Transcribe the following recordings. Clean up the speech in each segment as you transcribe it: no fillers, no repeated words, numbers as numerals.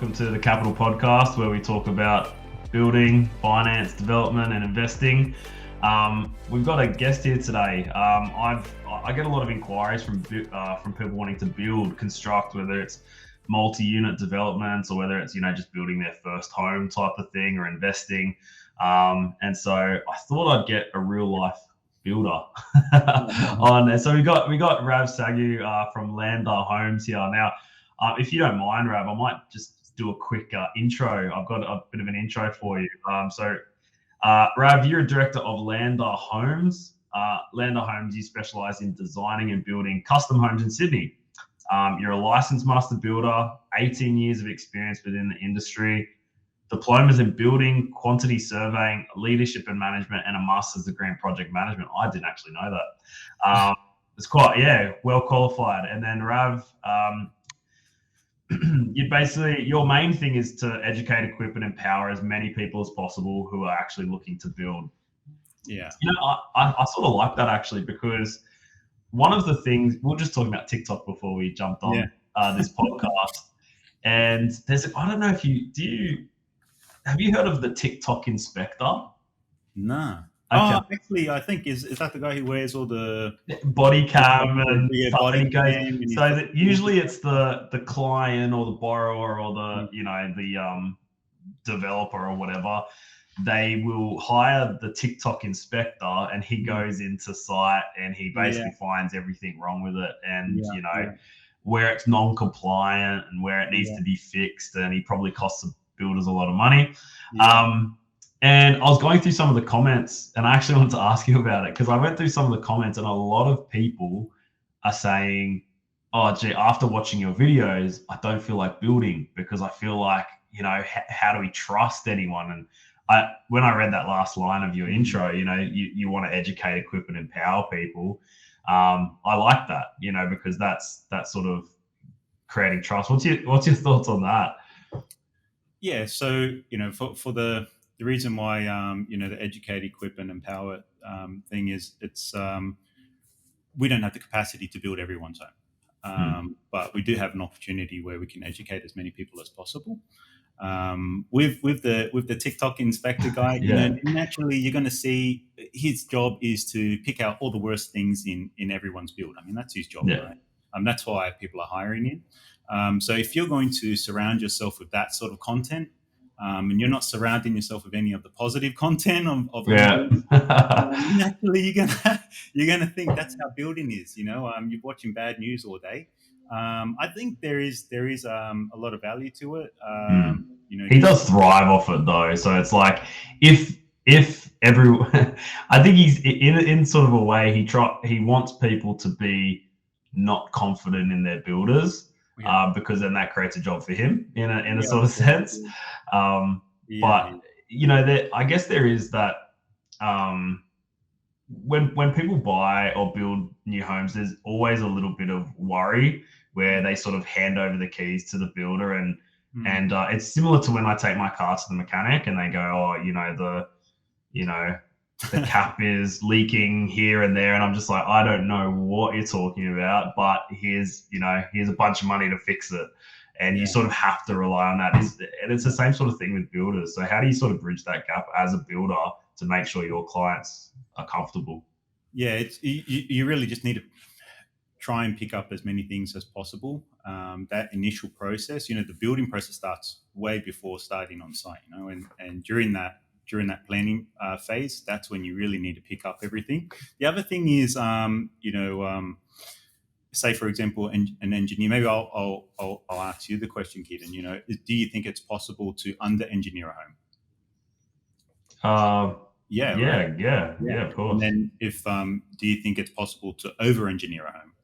welcome to the Capital Podcast, where we talk about building, finance, development, and investing. We've got a guest here today. I get a lot of inquiries from people wanting to build, construct, whether it's multi-unit developments or whether it's just building their first home type of thing or investing. And so I thought I'd get a real life builder on. And so we got Rav Saggu from Landar Homes here now. If you don't mind, Rav, I might just do a quick intro. I've got a bit of an intro for you. Rav, you're a director of Landar Homes. Landar Homes, you specialize in designing and building custom homes in Sydney. You're a licensed master builder, 18 years of experience within the industry, diplomas in building, quantity surveying, leadership and management, and a master's degree in project management. I didn't actually know that. It's quite, well qualified. And then Rav, your main thing is to educate, equip, and empower as many people as possible who are actually looking to build. Yeah. I sort of like that actually, because one of the things, we were just talking about TikTok before we jumped on this podcast, and I don't know if have you heard of the TikTok inspector? No. Okay. Oh, actually, I think is that the guy who wears all the body cam and stuff, body and he goes, cam, so that usually it's the client or the borrower or the the developer or whatever. They will hire the TikTok inspector, and he goes into site and he basically finds everything wrong with it, and where it's non-compliant and where it needs to be fixed, and he probably costs the builders a lot of money. And I was going through some of the comments, and I actually wanted to ask you about it, because I went through some of the comments, and a lot of people are saying, oh, gee, after watching your videos, I don't feel like building, because I feel like, how do we trust anyone? And when I read that last line of your intro, you want to educate, equip, and empower people. I like that, because that's sort of creating trust. What's your thoughts on that? Yeah. So, for the reason why, the educate, equip, and empower thing is it's we don't have the capacity to build everyone's home, but we do have an opportunity where we can educate as many people as possible. With the TikTok inspector guy, naturally you're going to see his job is to pick out all the worst things in everyone's build. I mean, that's his job, right? That's why people are hiring him. So if you're going to surround yourself with that sort of content, and you're not surrounding yourself with any of the positive content of naturally you're gonna think that's how building is. You're watching bad news all day. I think there is a lot of value to it. He does thrive off it though, so it's like if everyone, I think he's in sort of a way he wants people to be not confident in their builders. Because then that creates a job for him in a sort of sense. But I guess there is that when people buy or build new homes, there's always a little bit of worry where they sort of hand over the keys to the builder, and it's similar to when I take my car to the mechanic and they go, the cap is leaking here and there, and I'm just like, I don't know what you're talking about, but here's a bunch of money to fix it, and you sort of have to rely on that. And it's the same sort of thing with builders. So how do you sort of bridge that gap as a builder to make sure your clients are comfortable? Yeah, it's you really just need to try and pick up as many things as possible. That initial process, the building process starts way before starting on site, and during that planning phase, that's when you really need to pick up everything. The other thing is, say for example, an engineer. Maybe I'll ask you the question, Keaton. Do you think it's possible to under-engineer a home? Yeah, of course. And then if do you think it's possible to over-engineer a home?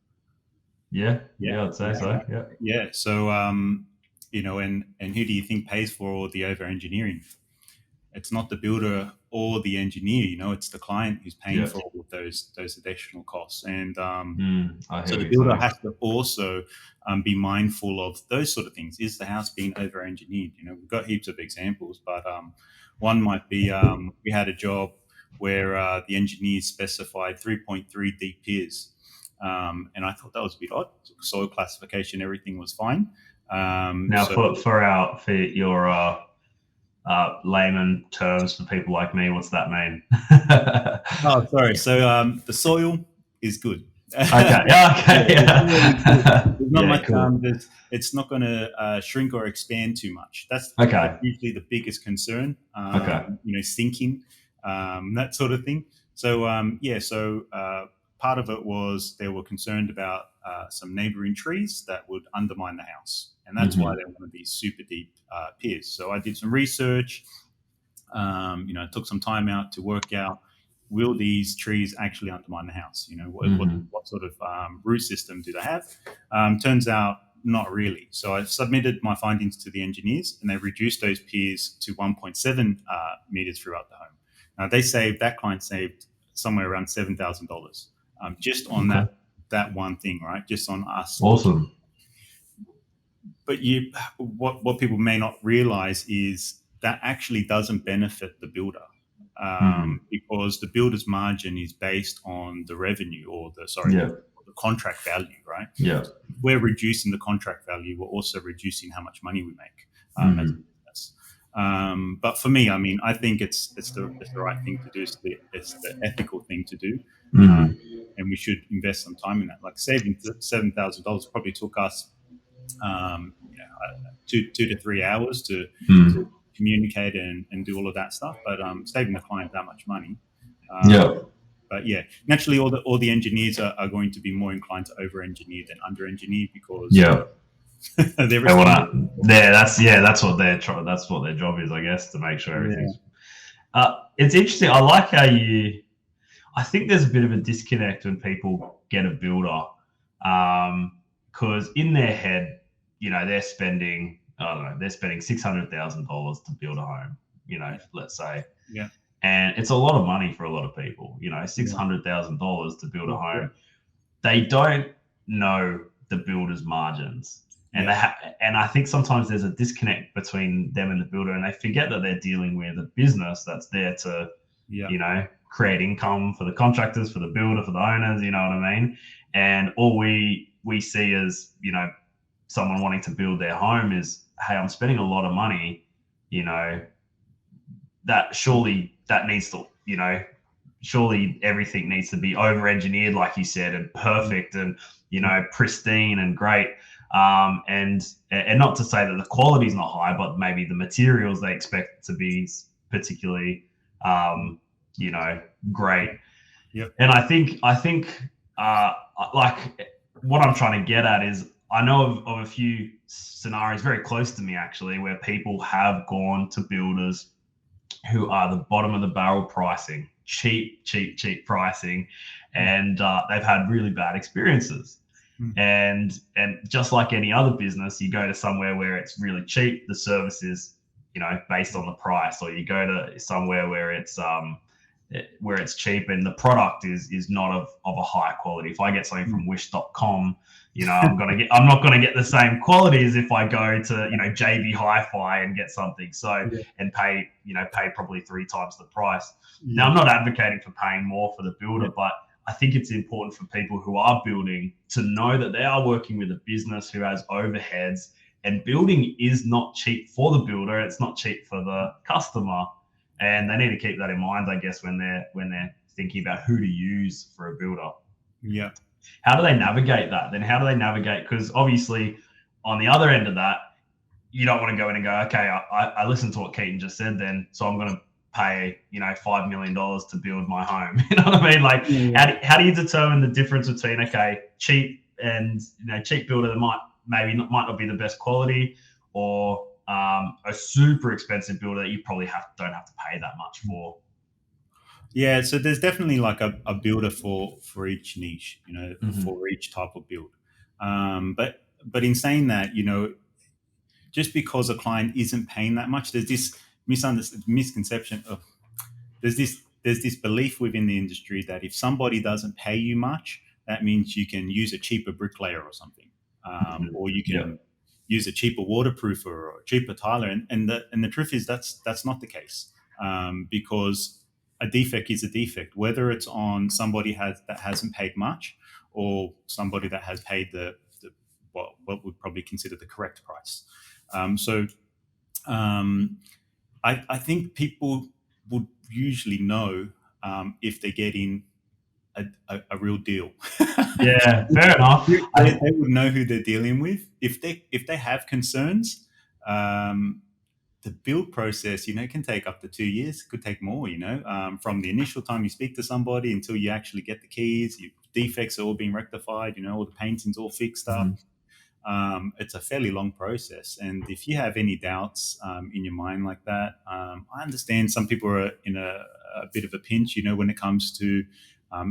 Yeah, I'd say so. Yeah. Yeah. So and who do you think pays for all the over-engineering? It's not the builder or the engineer, it's the client who's paying for all of those additional costs. And so the builder has to also be mindful of those sort of things. Is the house being over-engineered? We've got heaps of examples, but one might be we had a job where the engineers specified 3.3 deep piers. And I thought that was a bit odd. Soil classification, everything was fine. Now, So for your layman terms for people like me, what's that mean? oh, sorry. So the soil is good. Okay. Yeah. Okay. The soil is good. Yeah. There's not Yeah. much. Cool. It's not going to shrink or expand too much. That's Okay. usually the biggest concern. Okay. Sinking, that sort of thing. So yeah. So part of it was they were concerned about some neighboring trees that would undermine the house, and that's why Hmm. they wanted these super deep piers. So I did some research. Took some time out to work out, will these trees actually undermine the house? Hmm. What sort of root system do they have? Turns out not really. So I submitted my findings to the engineers, and they reduced those piers to 1.7 meters throughout the home. Now that client saved somewhere around $7,000 just on Okay. that one thing, right? Just on us looking. Awesome. But what people may not realize is that actually doesn't benefit the builder, Mm. because the builder's margin is based on the revenue, or Yeah. the contract value, right? Yeah. So if we're reducing the contract value, we're also reducing how much money we make as a Mm. business. But for me, I mean, I think it's the right thing to do. It's the ethical thing to do, uh, Mm. and we should invest some time in that. Like saving $7,000 probably took us um, you know, 2 to 3 hours to Mm. communicate and do all of that stuff. But saving the client that much money. Yeah. But yeah, naturally, all the engineers are going to be more inclined to over-engineer than under-engineer because Yeah. they're They want responsible. to. Yeah. That's what that's what their job is, I guess, to make sure Yeah, everything's. It's interesting. I like how you. I think there's a bit of a disconnect when people get a builder, because in their head, they're spending. I don't know. They're spending $600,000 to build a home. Let's say, yeah, and it's a lot of money for a lot of people. Six yeah, hundred thousand dollars to build a yeah, home. They don't know the builder's margins, and yeah, and I think sometimes there's a disconnect between them and the builder, and they forget that they're dealing with a business that's there to yeah, create income for the contractors, for the builder, for the owners. You know what I mean? And all we see as someone wanting to build their home is, hey, I'm spending a lot of money. You know that surely that needs to surely everything needs to be over engineered, like you said, and perfect and pristine and great. And not to say that the quality is not high, but maybe the materials they expect to be particularly great. yeah, And I think uh, like what I'm trying to get at is I know of a few scenarios very close to me actually where people have gone to builders who are the bottom of the barrel pricing, cheap pricing, and they've had really bad experiences. mm, And just like any other business, you go to somewhere where it's really cheap, the service is based on the price, or you go to somewhere where it's cheap and the product is not of a high quality. If I get something mm, from wish.com, I'm not gonna get the same quality as if I go to JB Hi-Fi and get something. So yeah, and pay probably 3 times the price. Now yeah, I'm not advocating for paying more for the builder, yeah, but I think it's important for people who are building to know that they are working with a business who has overheads, and building is not cheap for the builder. It's not cheap for the customer, and they need to keep that in mind, I guess, when they're thinking about who to use for a builder. yeah, How do they navigate that? Then how do they navigate? Because obviously, on the other end of that, you don't want to go in and go, okay, I listened to what Keaton just said, then so I'm going to pay $5 million to build my home. You know what I mean? Like, yeah. how do you determine the difference between cheap and cheap builder that might not be the best quality, or a super expensive builder that you probably don't have to pay that much for? Yeah, so there's definitely like a builder for each niche, Mm-hmm. for each type of build. But in saying that, just because a client isn't paying that much, there's this misconception of there's this belief within the industry that if somebody doesn't pay you much, that means you can use a cheaper bricklayer or something, Mm-hmm. or you Yeah. can use a cheaper waterproofer or a cheaper tiler. And the truth is that's not the case, because a defect is a defect, whether it's on somebody that hasn't paid much or somebody that has paid the what would probably consider the correct price. I think people would usually know if they're getting a real deal. Yeah, fair enough. They would know who they're dealing with. If they have concerns, the build process, can take up to 2 years. It could take more, from the initial time you speak to somebody until you actually get the keys. Your defects are all being rectified. All the painting's all fixed up. It's a fairly long process. And if you have any doubts in your mind like that, I understand some people are in a bit of a pinch, when it comes to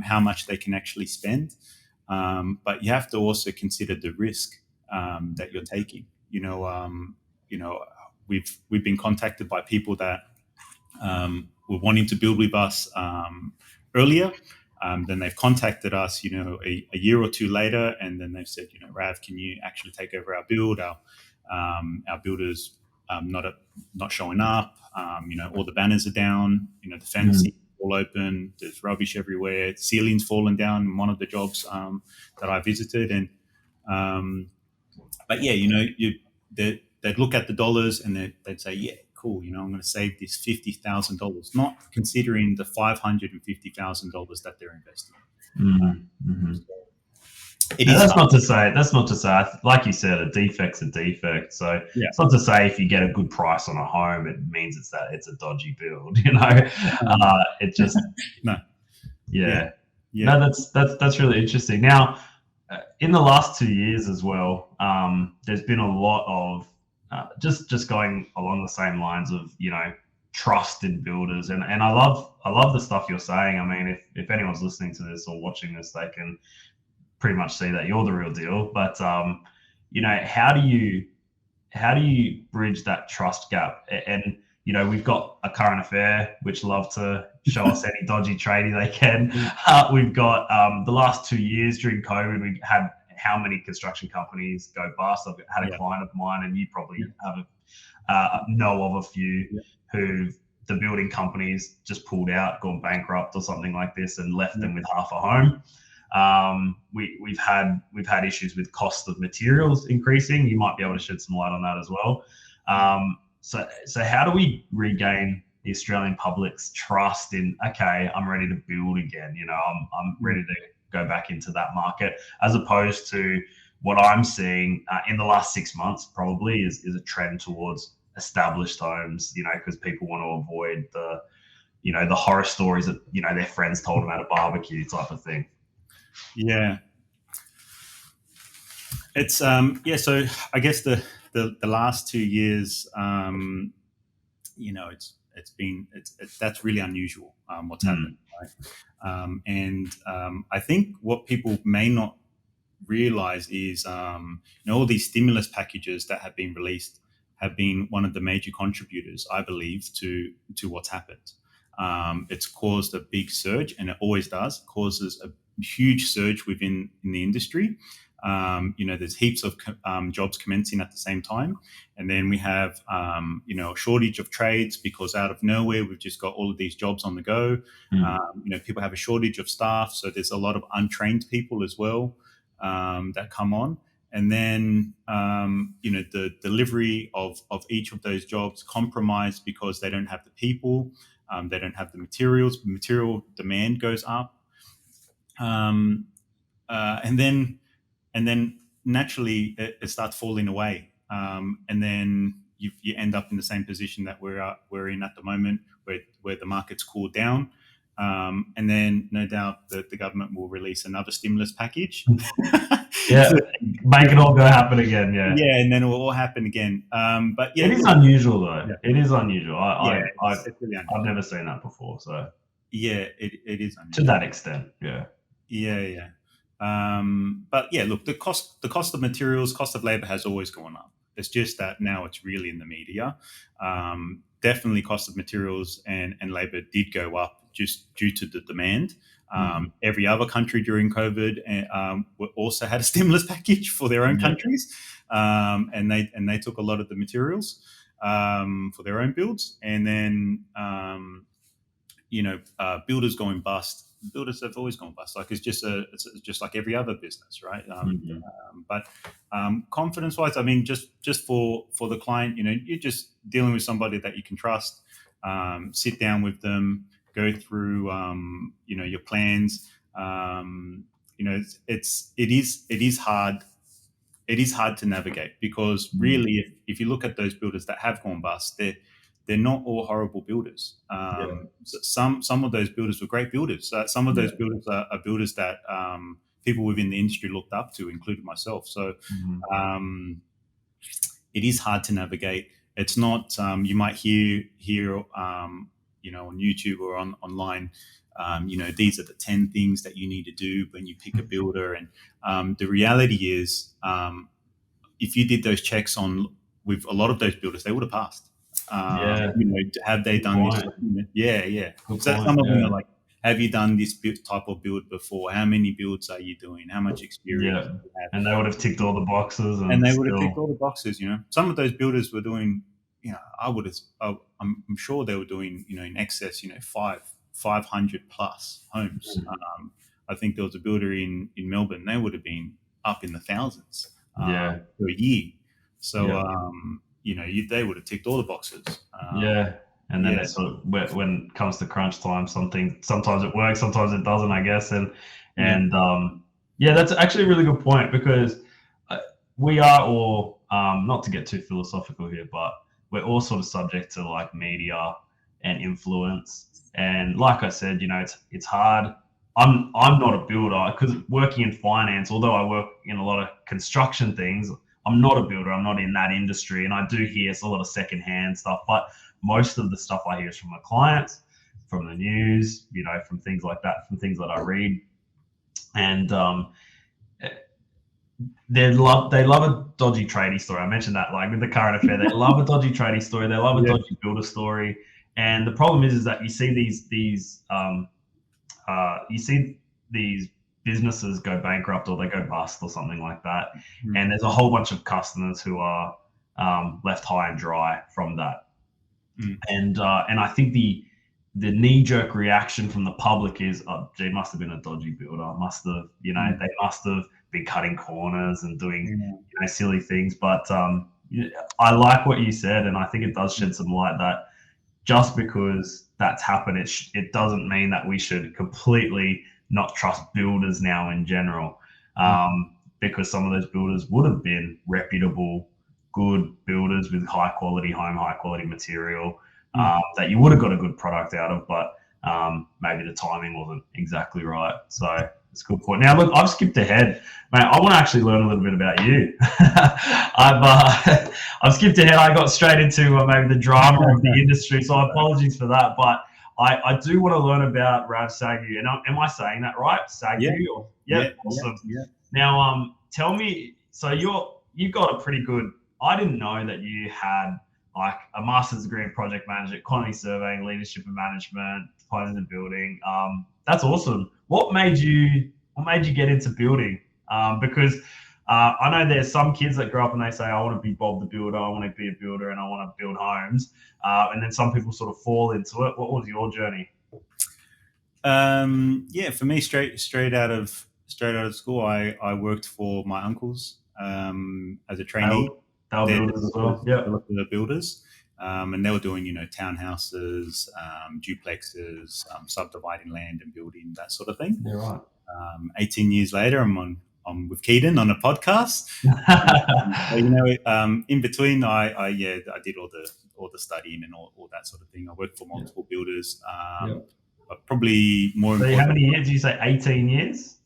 how much they can actually spend. But you have to also consider the risk that you're taking. We've been contacted by people that were wanting to build with us earlier. Then they've contacted us, a year or two later, and then they've said, Rav, can you actually take over our build? Our builders not showing up. All the banners are down. The fencing all open. There's rubbish everywhere. Ceilings fallen down in one of the jobs that I visited, and but yeah, they'd look at the dollars and they'd say, yeah, cool, I'm going to save this $50,000, not considering the $550,000 that they're investing. That's not to say, like you said, a defect's a defect. So It's not to say if you get a good price on a home, it means it's a dodgy build. It just no. Yeah. No, that's really interesting. Now, in the last 2 years as well, there's been a lot of just going along the same lines of trust in builders, and I love the stuff you're saying. I mean, if anyone's listening to this or watching this, they can pretty much see that you're the real deal. But how do you bridge that trust gap? And we've got a current affair which love to show us any dodgy tradie they can. We've got the last 2 years during COVID, we had how many construction companies go bust. I've had a client of mine, and you probably know of a few who the building companies just pulled out, gone bankrupt or something like this, and left them with half a home. We've had issues with cost of materials increasing. You might be able to shed some light on that as well. So how do we regain the Australian public's trust in, okay, I'm ready to build again. I'm ready to go back into that market, as opposed to what I'm seeing in the last 6 months probably is a trend towards established homes, because people want to avoid the horror stories that, their friends told them at a barbecue type of thing. Yeah. It's so I guess the last 2 years, that's really unusual what's happened, right? And I think what people may not realize is all these stimulus packages that have been released have been one of the major contributors, I believe, to what's happened. It's caused a big surge, and it always does. It causes a huge surge within the industry. There's heaps of jobs commencing at the same time, and then we have a shortage of trades because out of nowhere we've just got all of these jobs on the go. People have a shortage of staff, so there's a lot of untrained people as well that come on, and then the delivery of each of those jobs compromised because they don't have the people, they don't have the materials. Material demand goes up, and then naturally it starts falling away, and then you end up in the same position that we're in at the moment, where the market's cooled down, and then no doubt that the government will release another stimulus package. Make it all go happen again. And then it will all happen again. But it is unusual though. It is unusual. It's really unusual. I've never seen that before. So it is unusual to that extent. But look, the cost of materials, cost of labor has always gone up. It's just that now it's really in the media. Definitely cost of materials and labor did go up just due to the demand. Every other country during COVID also had a stimulus package for their own countries, and they took a lot of the materials for their own builds, and then builders going bust builders have always gone bust. Like it's just like every other business, right? But confidence wise, I mean, just for the client, you're just dealing with somebody that you can trust. Sit down with them, go through your plans. It is hard. It is hard to navigate because really, if you look at those builders that have gone bust, they're not all horrible builders. Some of those builders were great builders. Some of those builders are builders that people within the industry looked up to, including myself. So it is hard to navigate. It's not. You might hear on YouTube or online. These are the 10 things that you need to do when you pick a builder. And the reality is, if you did those checks with a lot of those builders, they would have passed. Have they done this? Yeah. So some of them are like, have you done this type of build before? How many builds are you doing? How much experience do you have? And they would have ticked all the boxes. And they would have ticked all the boxes, Some of those builders were doing, I'm sure they were doing, in excess, 500 plus homes. I think there was a builder in Melbourne. They would have been up in the thousands for a year. So, they would have ticked all the boxes. And then they sort of, when it comes to crunch time, sometimes it works, sometimes it doesn't, I guess. That's actually a really good point, because we are all, not to get too philosophical here, but we're all sort of subject to like media and influence. And like I said, it's hard. I'm not a builder, because working in finance, although I work in a lot of construction things, I'm not a builder. I'm not in that industry. And I do hear a lot of secondhand stuff, but most of the stuff I hear is from my clients, from the news, from things like that, from things that I read. And they love a dodgy tradie story. I mentioned that, like with the current affair, they love a dodgy tradie story. They love a dodgy builder story. And the problem is that you see these businesses go bankrupt, or they go bust, or something like that. And there's a whole bunch of customers who are left high and dry from that. And I think the knee-jerk reaction from the public is, oh, gee, must have been a dodgy builder. Must have, they must have been cutting corners and doing silly things. But I like what you said, and I think it does shed some light that just because that's happened, it doesn't mean that we should completely not trust builders now in general, because some of those builders would have been reputable, good builders with high quality home, high quality material, that you would have got a good product out of, but maybe the timing wasn't exactly right. So it's a good point. Now, look, I've skipped ahead, mate. I want to actually learn a little bit about you. I've skipped ahead. I got straight into maybe the drama of the industry, so apologies for that. But I do want to learn about Rav Saggu. And am I saying that right? Saggu? Yeah. Awesome. Yeah. Now, tell me. So you've got a pretty good. I didn't know that you had like a master's degree in project management, quantity surveying, leadership and management, diplomas in building. That's awesome. What made you get into building? Because I know there's some kids that grow up and they say, I want to be Bob the Builder, I want to be a builder, and I want to build homes. And then some people sort of fall into it. What was your journey? For me, straight out of school, I worked for my uncles as a trainee. They were builders as well. Yeah, the builders, and they were doing townhouses, duplexes, subdividing land and building, that sort of thing. Yeah, right. 18 years later, I'm with Keaton on a podcast. In between, I did all the studying and all that sort of thing. I worked for multiple builders. But probably more. So how many years? Did you say 18 years?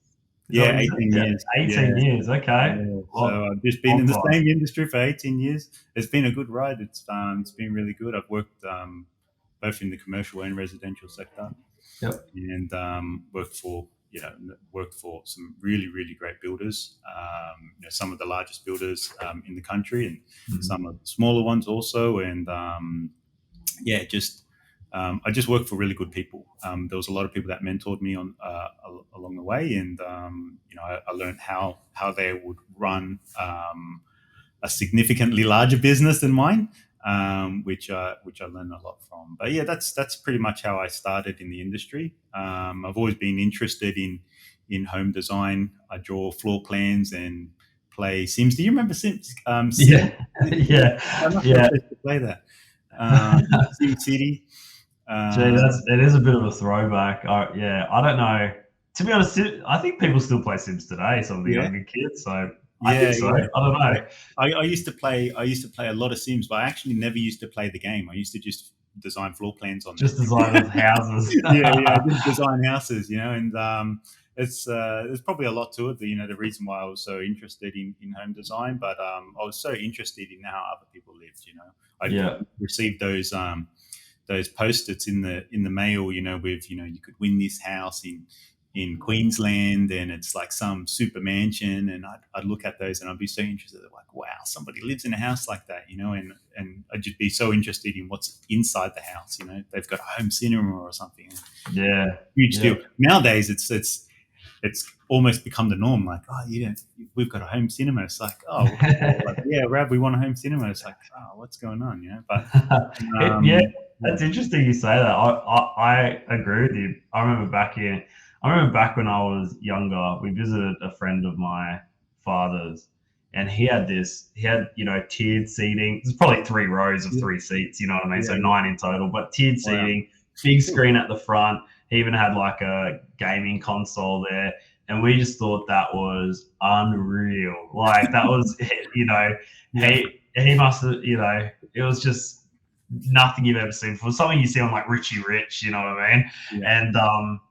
18 years. 18 years. Okay. Yeah. So I've just been in the same industry for 18 years. It's been a good ride. It's been really good. I've worked both in the commercial and residential sector. Yep. And worked for some really, really great builders. Some of the largest builders in the country, and some of the smaller ones also. And I just worked for really good people. There was a lot of people that mentored me along the way, and I learned how they would run a significantly larger business than mine. which I learned a lot from. But yeah, that's pretty much how I started in the industry. I've always been interested in home design. I draw floor plans and play Sims. Do you remember Sims? Sim, Yeah, yeah, I'm not sure if yeah. I used to play that. Sim City. Gee, Uh, it is a bit of a throwback. Yeah, I don't know. To be honest, I think people still play Sims today. Some of the yeah, younger kids, so I yeah, think so. yeah. I don't know. I used to play. I used to play a lot of Sims, but I actually never used to play the game. I used to just design floor plans on there. Just designers houses. Yeah, I did design houses, and it's there's probably a lot to it. The reason why I was so interested in home design, but I was so interested in how other people lived. I Yeah, received those post-its in the mail, with you could win this house in Queensland, and it's like some super mansion, and I'd look at those and I'd be so interested, like, wow, somebody lives in a house like that, and I'd just be so interested in what's inside the house. They've got a home cinema or something. yeah, Huge yeah. deal. Nowadays, it's almost become the norm. Like, oh, we've got a home cinema. It's like, oh, like, yeah, Rav, we want a home cinema. It's like, oh, what's going on? But Yeah, um, yeah, that's interesting you say that. I agree with you. I remember back when I was younger, we visited a friend of my father's, and he had tiered seating. There's probably 3 rows of yeah, 3 seats, you know what I mean? So yeah. 9 in total, but tiered Wow, seating, big cool. screen at the front. He even had like a gaming console there. And we just thought that was unreal. Like that was, Yeah, he must have, it was just nothing you've ever seen before. Something you see on like Richie Rich, you know what I mean? yeah,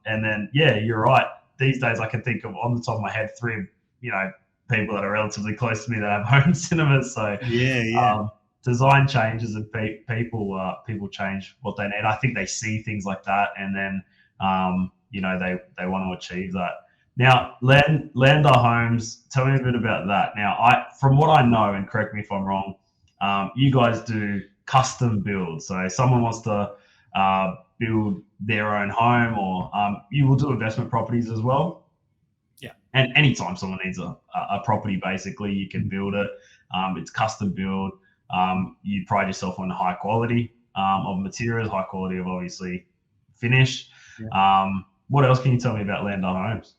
And then yeah, you're right. These days I can think of on the top of my head 3, you know, people that are relatively close to me that have home cinemas. So yeah, yeah, design changes and people change what they need. I think they see things like that and then they want to achieve that. Now, Lander Homes, tell me a bit about that. Now, from what I know, and correct me if I'm wrong, you guys do custom builds. So someone wants to build their own home, or you will do investment properties as well. yeah. And anytime someone needs a property, basically, you can build it. It's custom build. You pride yourself on high quality of materials, high quality of obviously finish. Yeah. What else can you tell me about Lander Homes?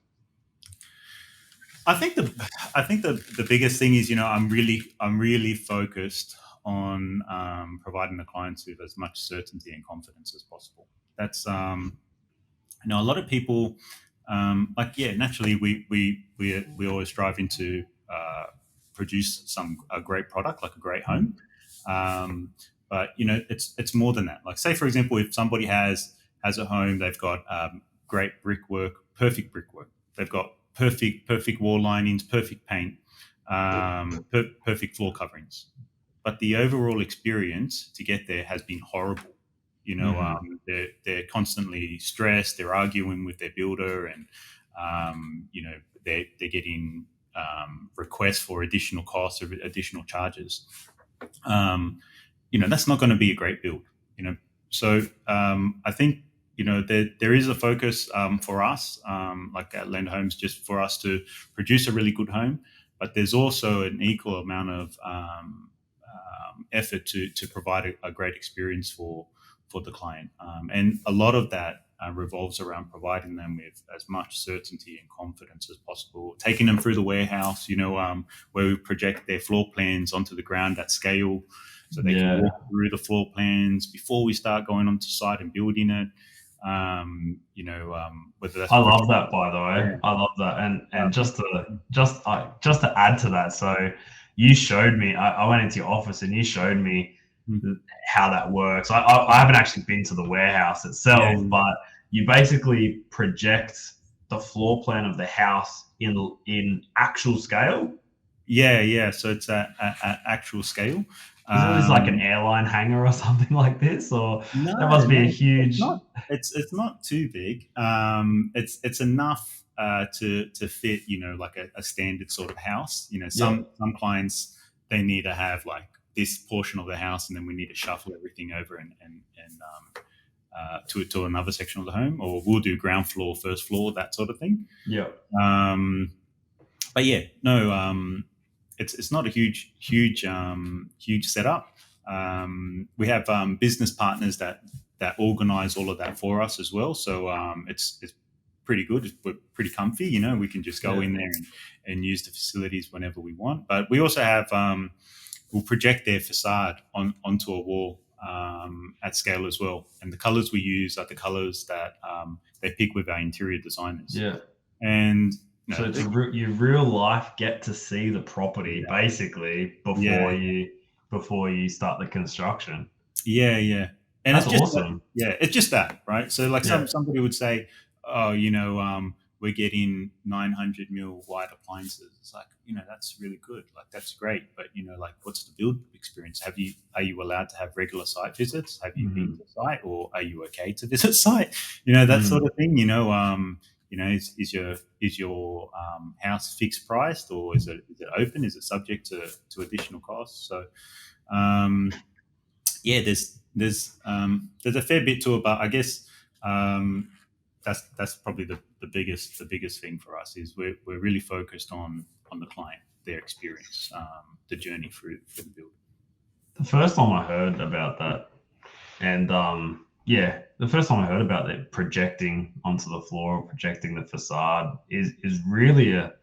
I think the biggest thing is, I'm really focused on providing the clients with as much certainty and confidence as possible. That's a lot of people, like, yeah, naturally we always strive into produce a great product, like a great home. But it's more than that. Like, say for example, if somebody has a home, they've got great brickwork, perfect brickwork. They've got perfect wall linings, perfect paint, perfect floor coverings. But the overall experience to get there has been horrible. Mm-hmm. They're constantly stressed. They're arguing with their builder, and they're getting requests for additional costs or additional charges. That's not going to be a great build. So I think there is a focus for us, like at Land Homes, just for us to produce a really good home, but there's also an equal amount of effort to provide a great experience for the client, and a lot of that revolves around providing them with as much certainty and confidence as possible, taking them through the warehouse, where we project their floor plans onto the ground at scale, so they can Yeah, walk through the floor plans before we start going onto site and building it. Whether that's I love that. By the way, yeah, I love that. And uh, just to add to that, so you showed me. I went into your office and you showed me how that works. I haven't actually been to the warehouse yeah, itself, but you basically project the floor plan of the house in actual scale. yeah, yeah. So it's at actual scale. Is this like an Um, airline hangar or something like this, or No, that must be a no, it's huge? not. It's not too big. It's enough to fit, like a standard sort of house. Some Yep. some clients, they need to have like this portion of the house, and then we need to shuffle everything over and to another section of the home, or we'll do ground floor, first floor, that sort of thing. Yep. Um, but yeah, no, it's not a huge setup. We have business partners that organize all of that for us as well. So it's pretty good. We're pretty comfy. You know, we can just go in there and use the facilities whenever we want. But we also have we'll project their facade onto a wall at scale as well. And the colors we use are the colors that they pick with our interior designers. Yeah. And so it's you real life get to see the property basically before you start the construction. Yeah. And that's it's just awesome. It's just that, right? So like somebody would say, oh, we're getting 900 mil wide appliances. It's like, that's really good. Like, that's great. But, like, what's the build experience? Are you allowed to have regular site visits? Have you been to site, or are you okay to visit site? That sort of thing, is your house fixed priced, or is it open? Is it subject to additional costs? So, there's a fair bit to it, but I guess that's probably the biggest thing for us is we're really focused on the client, their experience, the journey through the build. The first time I heard about that, and the first time I heard about it projecting onto the floor, projecting the facade is really a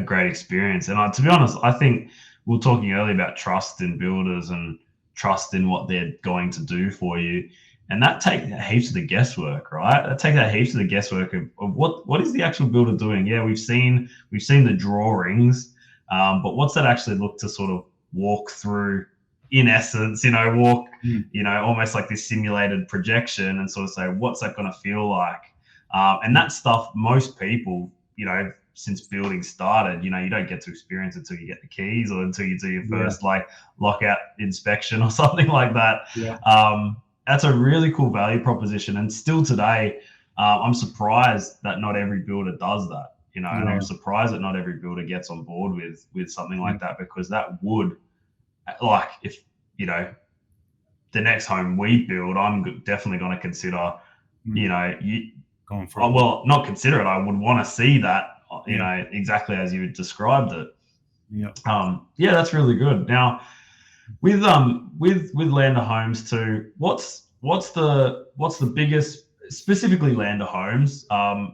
great experience. And to be honest, I think we were talking earlier about trust in builders and trust in what they're going to do for you. And that takes heaps of the guesswork, right? That takes out heaps of the guesswork of what is the actual builder doing? Yeah, we've seen the drawings, but what's that actually look to sort of walk through, in essence, almost like this simulated projection, and sort of say, what's that going to feel like? And that stuff, most people, since building started, you don't get to experience it until you get the keys or until you do your first lockout inspection or something like that. Yeah. That's a really cool value proposition. And still today, I'm surprised that not every builder does that, and I'm surprised that not every builder gets on board with something like that, because that would, like, if, the next home we build, I'm definitely going to consider, going for not consider it. I would want to see that, exactly as you described it. Yeah. That's really good. Now, with Lander Homes too, what's the biggest, specifically Lander Homes,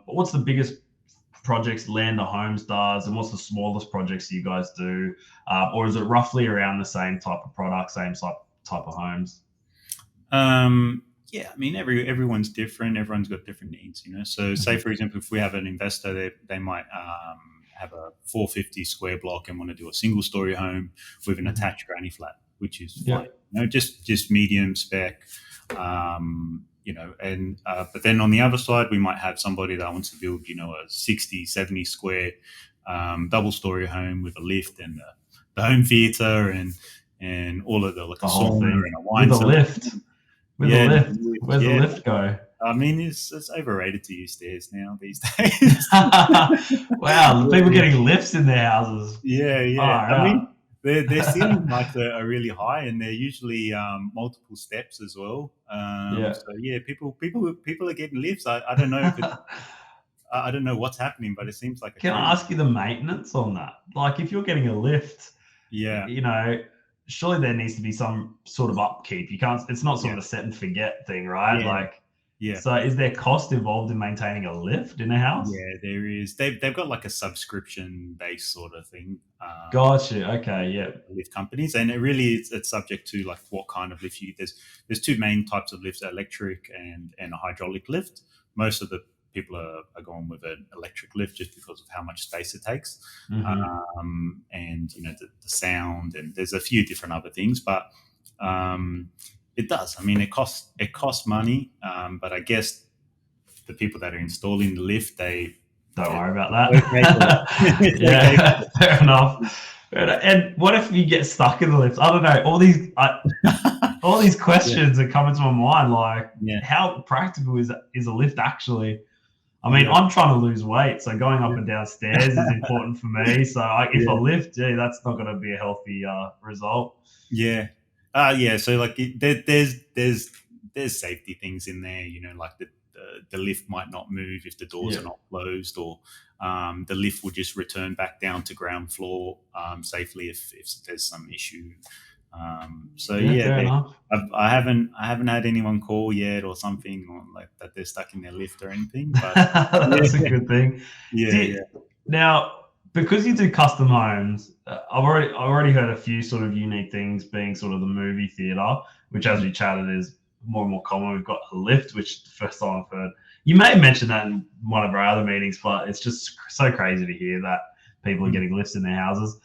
what's the biggest projects Lander Homes does, and what's the smallest projects you guys do, or is it roughly around the same type of product, same type of homes? I mean, everyone's different. Everyone's got different needs, So, say for example, if we have an investor, they might have a 450 square block and want to do a single story home with an attached granny flat, which is fine, just medium spec, and but then on the other side, we might have somebody that wants to build, a 60, 70 square double story home with a lift and the home theater and all of the whole thing, and a wine with a lift. With a lift. Where's the lift go? I mean, it's overrated to use stairs now these days. Wow, people getting lifts in their houses. Yeah. I mean, their ceiling heights are really high, and they're usually multiple steps as well. So people are getting lifts. I don't know if I don't know what's happening, but it seems like. Can I ask you the maintenance on that? Like, if you're getting a lift, surely there needs to be some sort of upkeep. You can't. It's not sort of a set and forget thing, right? So is there cost involved in maintaining a lift in a house? Yeah, there is. They've got like a subscription based sort of thing. Gotcha. Okay. Yeah. Lift companies, and it's subject to like what kind of lift you. There's two main types of lifts: electric and a hydraulic lift. Most of the people are going with an electric lift just because of how much space it takes, and the sound, and there's a few different other things, but it does. I mean, it costs money, but I guess the people that are installing the lift, they don't worry about that. Fair enough. And what if you get stuck in the lift? I don't know. All these questions are coming to my mind. Like, how practical is a lift actually? I mean, I'm trying to lose weight, so going up and down stairs is important for me. So if a lift, that's not going to be a healthy result. Yeah. So like there's safety things in there, like the lift might not move if the doors are not closed, or the lift will just return back down to ground floor safely if there's some issue. So Yeah, fair enough. I haven't had anyone call yet or something, or like that they're stuck in their lift or anything. But yeah, That's a good thing. yeah. Now, because you do custom homes, I've already heard a few sort of unique things, being sort of the movie theater, which, as we chatted, is more and more common. We've got a lift, which the first time I've heard. You may have mentioned that in one of our other meetings, but it's just so crazy to hear that people are Mm. getting lifts in their houses.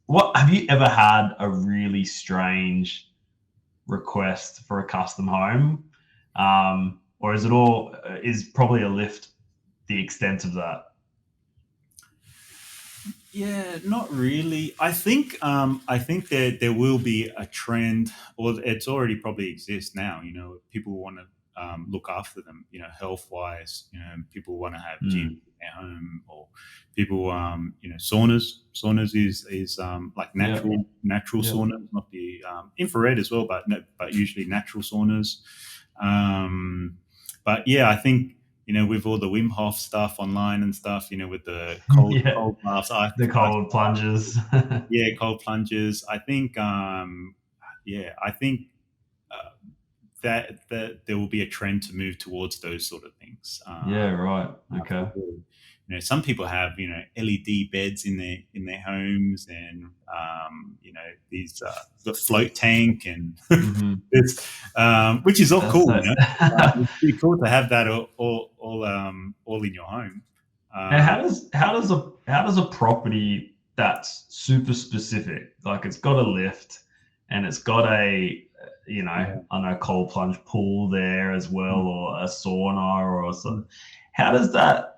What have you ever had a really strange request for a custom home, or is it all is probably a lift the extent of that? Yeah, not really. I think there will be a trend, or it's already probably exists now. People want to look after them. Health wise. People want to have gyms Mm. in their home, or people saunas. Saunas is like Yeah, natural yeah, saunas, not the infrared as well, but no, but usually natural saunas. Um, but yeah, I think with all the Wim Hof stuff online and stuff, with the yeah. cold baths, The ice cold plunges. yeah, cold plunges. I think uh, that there will be a trend to move towards those sort of things. Yeah, right. For Okay. good. Some people have LED beds in their homes, and these the float tank and Hmm. it's which is all That's cool. so. It's pretty cool to have that all in your home. Now, Um, how does a property that's super specific, like it's got a lift and it's got a, I yeah. don't know, cold plunge pool there as well, Mm, or a sauna, or mm, so, how does that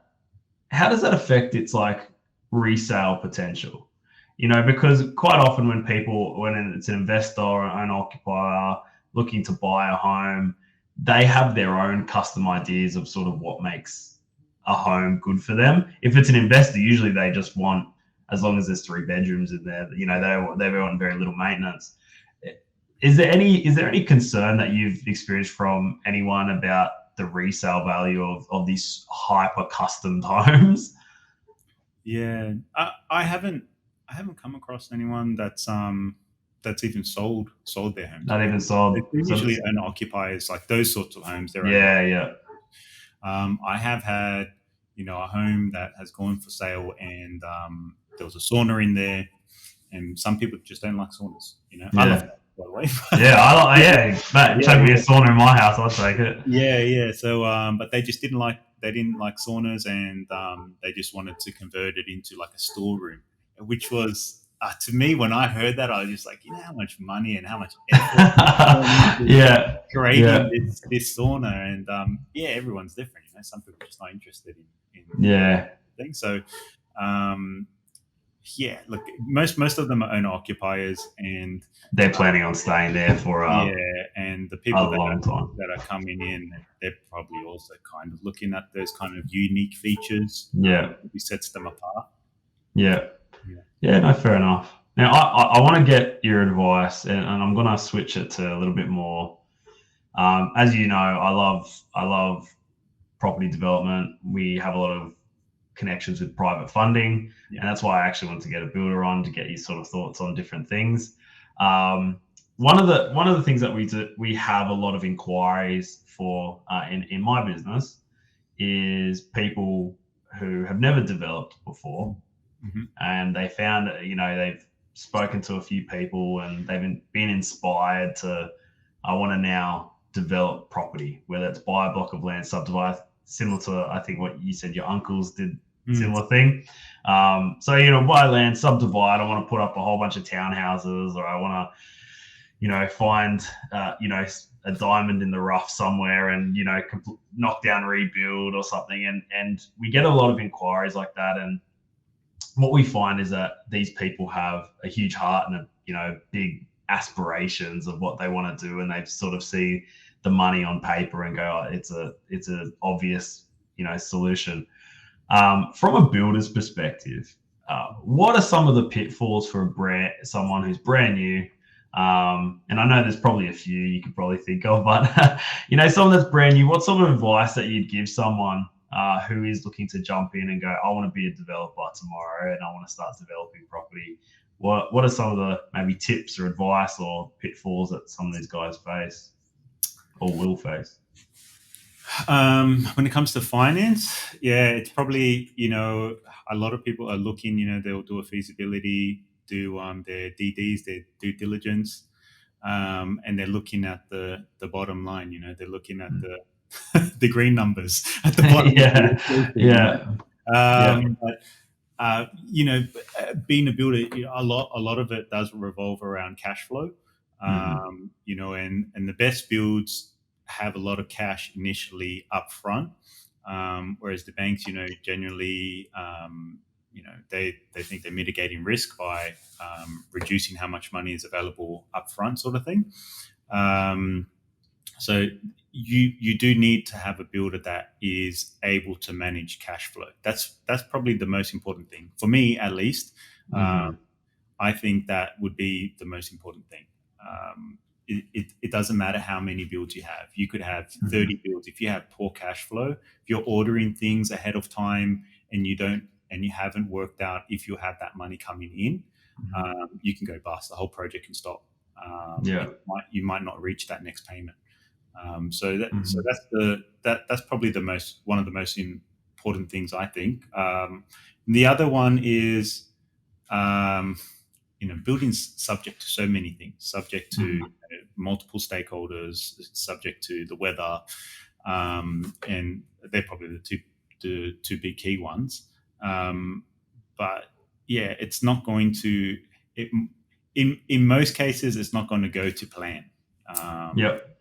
how does that affect its like resale potential? Because quite often when it's an investor or an occupier looking to buy a home, they have their own custom ideas of sort of what makes a home good for them. If it's an investor, usually they just want, as long as there's 3 bedrooms in there, they want very little maintenance. Is there any concern that you've experienced from anyone about the resale value of these hyper custom homes? yeah, I haven't come across anyone that's even sold their homes. Not even sold. They're So usually owner occupiers, like those sorts of homes. They're owner. yeah, yeah. I have had a home that has gone for sale, and there was a sauna in there, and some people just don't like saunas. I love Yeah. that, by the way. Yeah, yeah, but Yeah, chuck me a yeah. sauna in my house, I'll take it. Yeah, yeah. So, but they didn't like saunas, and they just wanted to convert it into like a storeroom, which was to me, when I heard that, I was just like, how much money and how much effort went into Yeah, creating yeah, this sauna, and yeah, everyone's different. Some people are just not interested in yeah. things. So, um, yeah, look, most of them are owner occupiers, and They're planning on staying there for yeah, and the a people long time. that are coming in, they're probably also kind of looking at those kind of unique features. Yeah, Maybe sets them apart. yeah, Yeah. yeah. No, fair enough. Now, I want to get your advice, and I'm gonna switch it to a little bit more. As you know, I love property development. We have a lot of connections with private funding, Yeah. and that's why I actually want to get a builder on to get your sort of thoughts on different things. Um, one of the things that we have a lot of inquiries for in my business is people who have never developed before, Hmm. and they found they've spoken to a few people and they've been inspired to, I want to now develop property, whether it's buy a block of land, subdivide, similar to I think what you said your uncles did, Mm. similar thing. So buy land, subdivide. I want to put up a whole bunch of townhouses, or I want to find a diamond in the rough somewhere, and knock down, rebuild or something. And we get a lot of inquiries like that. And what we find is that these people have a huge heart and big aspirations of what they want to do, and they sort of see the money on paper and go, oh, it's a obvious solution. From a builder's perspective, what are some of the pitfalls for someone who's brand new? And I know there's probably a few you could probably think of, but someone that's brand new, what sort of advice that you'd give someone who is looking to jump in and go, I want to be a developer tomorrow and I want to start developing property? what are some of the maybe tips or advice or pitfalls that some of these guys face or will face? When it comes to finance, yeah, it's probably, a lot of people are looking, they'll do a feasibility, do their DDs, their due diligence, and they're looking at the bottom line, they're looking at the green numbers at the bottom. Yeah, yeah, yeah. Being a builder, a lot of it does revolve around cash flow. And the best builds have a lot of cash initially up front, whereas the banks, generally, they think they're mitigating risk by reducing how much money is available up front, sort of thing. So you do need to have a builder that is able to manage cash flow. That's probably the most important thing for me, at least. I think that would be the most important thing. It doesn't matter how many builds you have. You could have 30 builds. If you have poor cash flow, if you're ordering things ahead of time and you haven't worked out if you have that money coming in, you can go bust. The whole project can stop. You might not reach that next payment. So that's probably one of the most important things, I think. The other one is, building's subject to so many things, subject to multiple stakeholders, subject to the weather, and they're probably the two big key ones. But yeah, it's not going to. In most cases, it's not going to go to plan.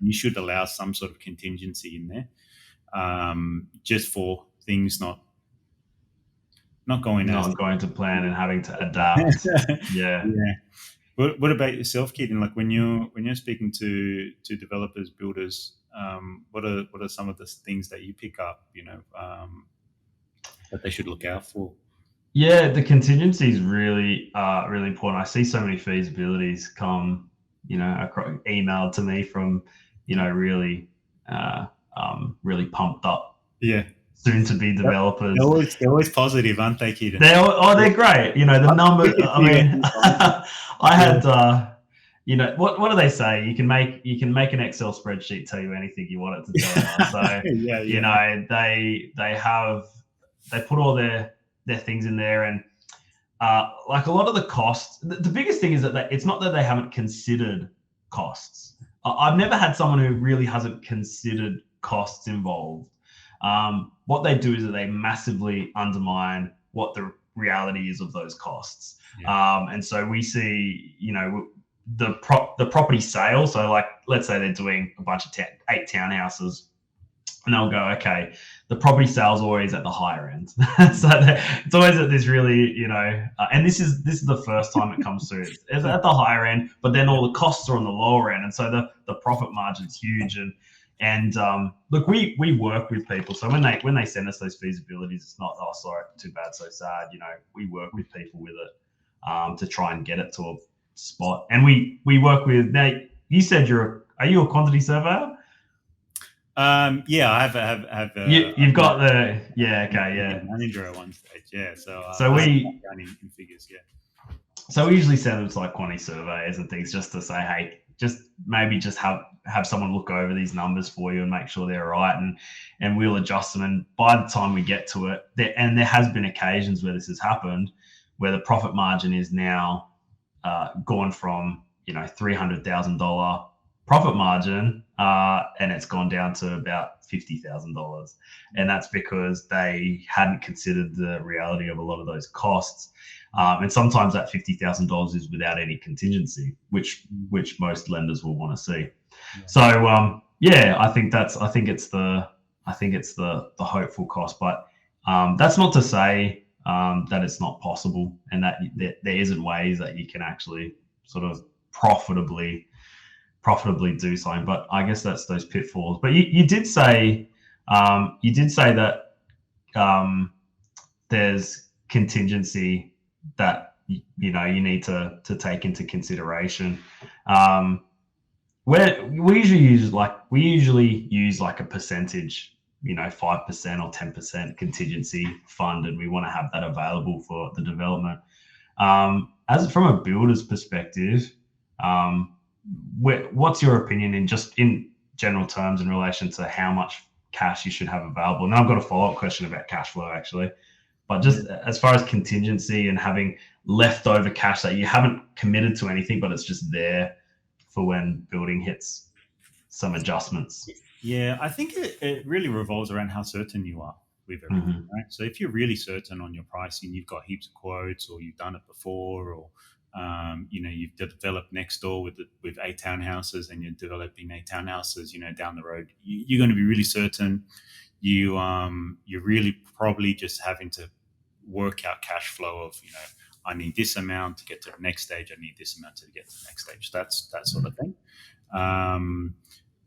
You should allow some sort of contingency in there, just for things not going to plan and having to adapt. Yeah. What about yourself, Keaton? Like when you're speaking to developers, builders, what are some of the things that you pick up, that they should look out for? Yeah, the contingency is really really important. I see so many feasibilities come, emailed to me from, really really pumped up. Yeah. Soon to be developers. They're always positive, aren't they, Keaton? They're great. The numbers. I mean, I had. What do they say? You can make an Excel spreadsheet tell you anything you want it to tell you. So they put all their things in there, and like a lot of the costs. The biggest thing is that it's not that they haven't considered costs. I've never had someone who really hasn't considered costs involved. What they do is that they massively undermine what the reality is of those costs. And so we see, the property sale. So like, let's say they're doing a bunch of 8 townhouses, and they'll go, okay, the property sale is always at the higher end. So it's always at this really, and this is the first time it comes through. It's at the higher end, but then all the costs are on the lower end. And so the profit margin's huge. And look, we work with people. So when they send us those feasibilities, it's not, oh, sorry, too bad, so sad. We work with people with it to try and get it to a spot. And we work with. Now, you said are you a quantity surveyor? Yeah, I have. You've got the manager at one stage. Yeah, so we running in figures. Yeah. So we usually send them to like quantity surveyors and things just to say, hey, just have someone look over these numbers for you and make sure they're right, and we'll adjust them. And by the time we get to it, there has been occasions where this has happened, where the profit margin is now gone from $300,000 profit margin, and it's gone down to about $50,000, and that's because they hadn't considered the reality of a lot of those costs. And sometimes that $50,000 is without any contingency, which most lenders will want to see. Yeah. So I think it's the hopeful cost, but that's not to say that it's not possible, and that there isn't ways that you can actually sort of profitably do something. But I guess that's those pitfalls. But you did say that there's contingency that you need to take into consideration. Where we usually use like a percentage, 5% or 10% contingency fund, and we want to have that available for the development. as from a builder's perspective, um, what's your opinion in general terms in relation to how much cash you should have available? And I've got a follow-up question about cash flow actually, but just as far as contingency and having leftover cash that you haven't committed to anything, but it's just there for when building hits some adjustments. Yeah, I think it really revolves around how certain you are with everything, right? So if you're really certain on your pricing, you've got heaps of quotes, or you've done it before, or you've developed next door with 8 townhouses, and you're developing 8 townhouses, down the road. You're going to be really certain. You're really probably just having to work out cash flow of, I need this amount to get to the next stage. I need this amount to get to the next stage. That's that sort of thing.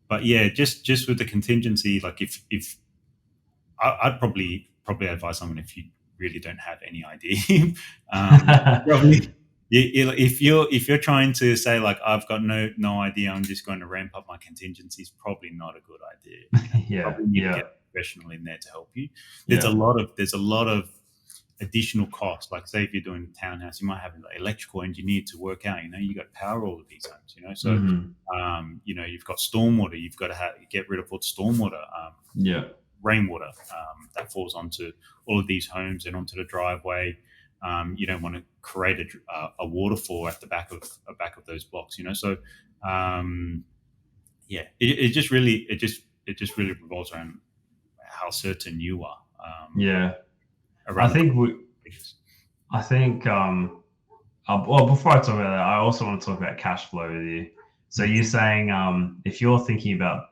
But yeah, just with the contingency, like if I'd probably advise someone, if you really don't have any idea, probably if you're trying to say like, I've got no idea, I'm just going to ramp up my contingencies, probably not a good idea. Yeah, probably need to get a professional in there to help you. There's a lot of additional costs. Like say if you're doing a townhouse, you might have an electrical engineer to work out, you got to power all of these homes, so you've got stormwater, you've got to get rid of all the stormwater, rainwater that falls onto all of these homes and onto the driveway. You don't want to create a waterfall at the back of those blocks, so it just really revolves around how certain you are. I think well, before I talk about that, I also want to talk about cash flow with you. So you're saying if you're thinking about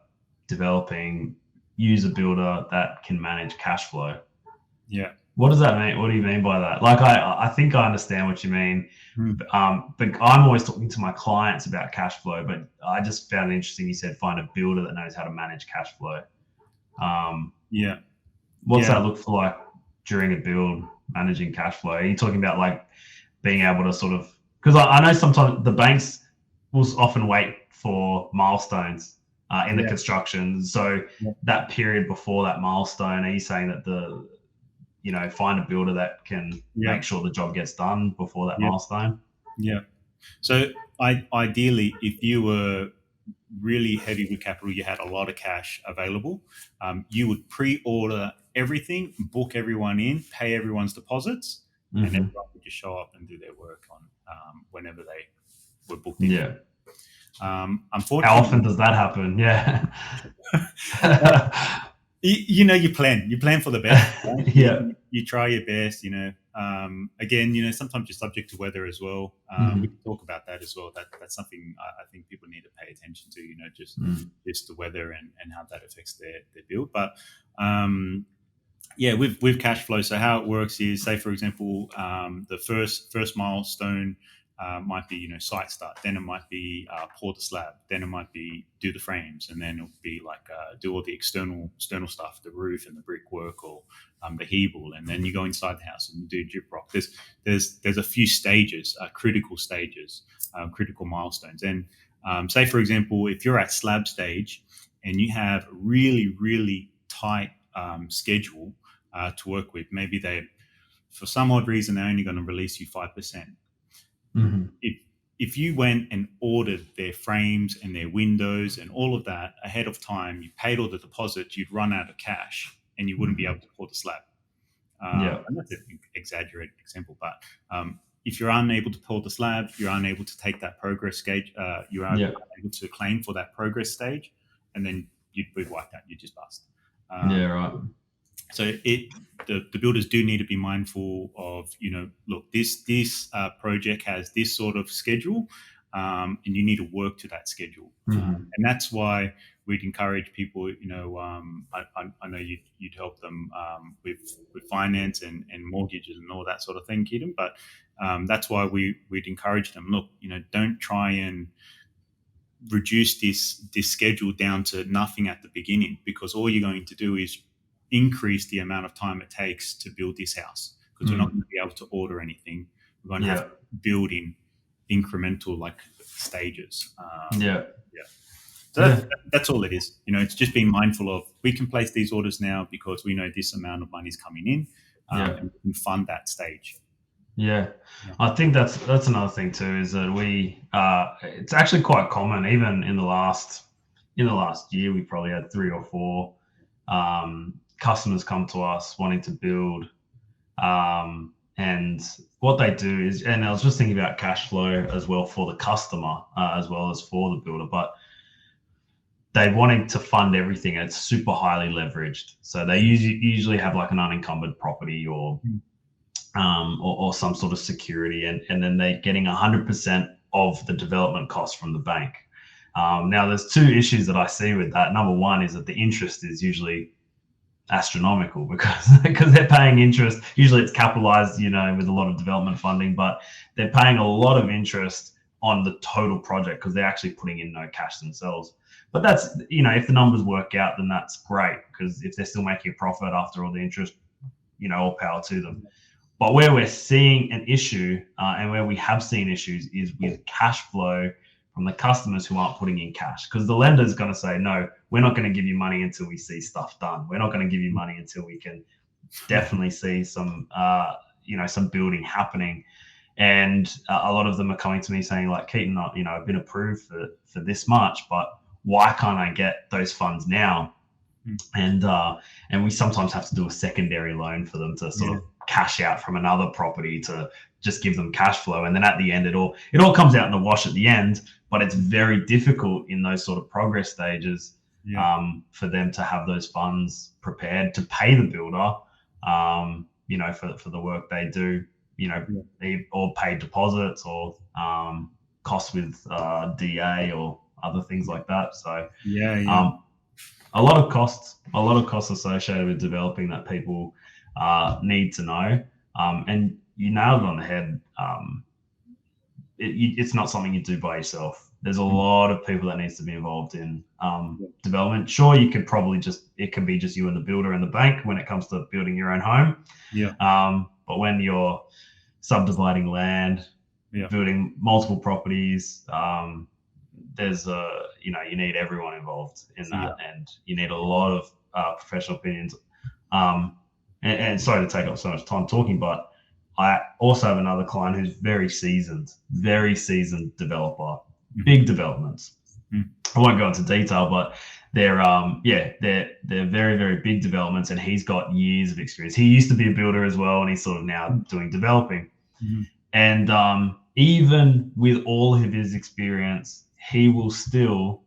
developing, use a builder that can manage cash flow. Yeah. What does that mean? What do you mean by that? Like, I think I understand what you mean, but I'm always talking to my clients about cash flow, but I just found it interesting you said find a builder that knows how to manage cash flow. What's that look for like during a build, managing cash flow? Are you talking about like being able to sort of, because I know sometimes the banks will often wait for milestones in the construction. So that period before that milestone, are you saying that find a builder that can make sure the job gets done before that milestone? Yeah. So ideally, if you were really heavy with capital, you had a lot of cash available, you would pre-order everything, book everyone in, pay everyone's deposits, and everyone would just show up and do their work on whenever they were booked in. Unfortunately, how often does that happen? You plan for the best, right? You try your best, again, sometimes you're subject to weather as well. We can talk about that as well. That's something I think people need to pay attention to, just the weather and how that affects their build. But with cash flow, so how it works is, say for example, the first milestone might be site start, then it might be pour the slab, then it might be do the frames, and then it'll be like do all the external stuff, the roof and the brickwork, or the hebel, and then you go inside the house and you do gyprock. There's a few stages, critical stages, critical milestones. And say for example, if you're at slab stage and you have really tight schedule to work with, maybe for some odd reason they're only going to release you 5%. If you went and ordered their frames and their windows and all of that ahead of time, you paid all the deposits, you'd run out of cash and you wouldn't be able to pour the slab. And that's an exaggerated example, but if you're unable to pour the slab, you're unable to take that progress stage, you're unable to claim for that progress stage, and then you'd be wiped out, you just bust. So the builders do need to be mindful of, look, this project has this sort of schedule, and you need to work to that schedule. And that's why we'd encourage people, I know you'd help them with finance and mortgages and all that sort of thing, Keaton, but that's why we'd encourage them, look, don't try and reduce this schedule down to nothing at the beginning, because all you're going to do is increase the amount of time it takes to build this house, because we're not going to be able to order anything. We're going to have to build in incremental like stages. So that's all it is. It's just being mindful of, we can place these orders now because we know this amount of money is coming in, and we can fund that stage. Yeah, Yeah. I think that's another thing too, is that it's actually quite common. Even in the last year, we probably had 3 or 4 customers come to us wanting to build. And what they do is, and I was just thinking about cash flow as well for the customer, as well as for the builder, but they wanting to fund everything. It's super highly leveraged, so they usually have like an unencumbered property, or some sort of security, and then they're getting 100% of the development costs from the bank. Now, there's 2 issues that I see with that. Number one is that the interest is usually astronomical, because they're paying interest. Usually it's capitalized, with a lot of development funding, but they're paying a lot of interest on the total project because they're actually putting in no cash themselves. But that's, if the numbers work out, then that's great, because if they're still making a profit after all the interest, all power to them. But where we're seeing an issue, and where we have seen issues, is with cash flow from the customers who aren't putting in cash, because the lender is going to say, no, we're not going to give you money until we see stuff done. We're not going to give you money until we can definitely see some building happening. And a lot of them are coming to me saying, like, Keaton, I've been approved for this much, but why can't I get those funds now? And we sometimes have to do a secondary loan for them to sort of cash out from another property to just give them cash flow. And then at the end, it all comes out in the wash at the end, but it's very difficult in those sort of progress stages, for them to have those funds prepared to pay the builder, for the work they do, or pay deposits, or costs with DA or other things like that. So a lot of costs associated with developing that people need to know. And you nailed it on the head. It's not something you do by yourself. There's a lot of people that needs to be involved in development. Sure, it can be just you and the builder and the bank when it comes to building your own home. But when you're subdividing land, building multiple properties, there's you need everyone involved in that, and you need a lot of professional opinions. And sorry to take up so much time talking, but I also have another client who's very seasoned developer, big developments. I won't go into detail, but they're very, very big developments, and he's got years of experience. He used to be a builder as well, and he's sort of now doing developing. And even with all of his experience, he will still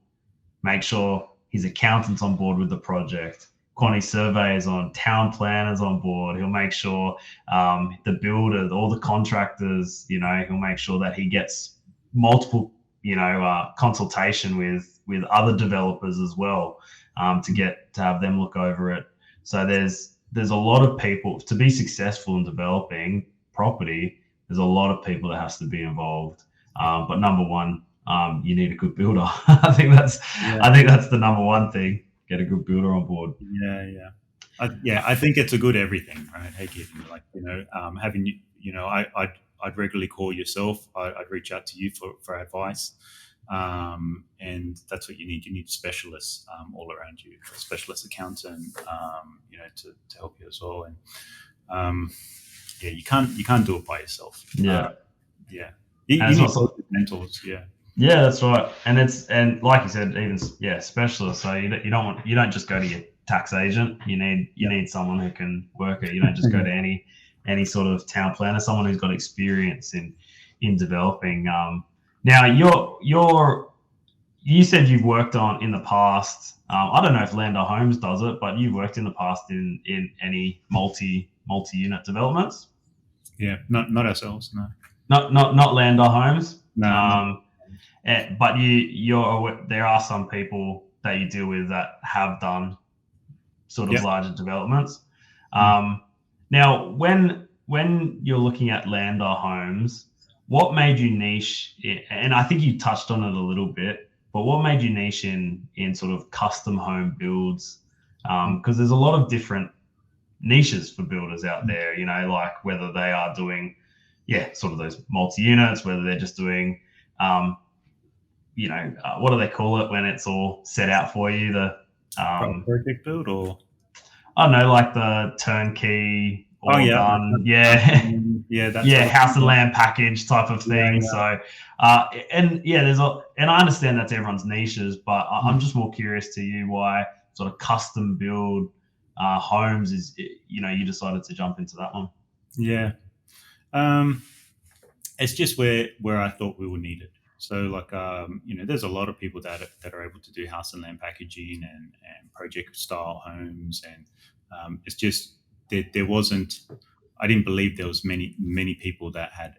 make sure his accountant's on board with the project, quantity surveyors on, town planners on board. He'll make sure the builders, all the contractors, he'll make sure that he gets multiple, consultation with other developers as well, to have them look over it. So there's a lot of people to be successful in developing property. There's a lot of people that has to be involved. But number one, you need a good builder. I think that's the number one thing. Get a good builder on board. I think it's a good everything, right? Hey, Keaton, having I'd regularly call yourself. I'd reach out to you for advice, and that's what you need. You need specialists all around you, a specialist accountant, to help you as well. And you can't do it by yourself. You need mentors. Yeah, that's right. And like you said, even specialists. So you don't just go to your tax agent. You need someone who can work it. You don't just go to any sort of town planner, someone who's got experience in developing. Now you said you've worked on in the past. I don't know if Lander Homes does it, but you've worked in the past in any multi-unit developments. Yeah, not ourselves, no. Not Lander Homes. No. But there are some people that you deal with that have done sort of larger developments. Now, when you're looking at Lander Homes, what made you niche? And I think you touched on it a little bit, but what made you niche in sort of custom home builds? Because there's a lot of different niches for builders out there, like whether they are doing, sort of those multi-units, whether they're just doing, what do they call it when it's all set out for you? The project build, or I don't know, like the turnkey, all done. Yeah, that yeah, sort of house and thing. land package type of thing. Yeah. So, and yeah, and I understand that's everyone's niches, but I'm just more curious to you why sort of custom build homes is, you decided to jump into that one. Yeah. It's just where I thought we were needed. So like there's a lot of people that are able to do house and land packaging and project style homes, and it's just there wasn't. I didn't believe there was many people that had.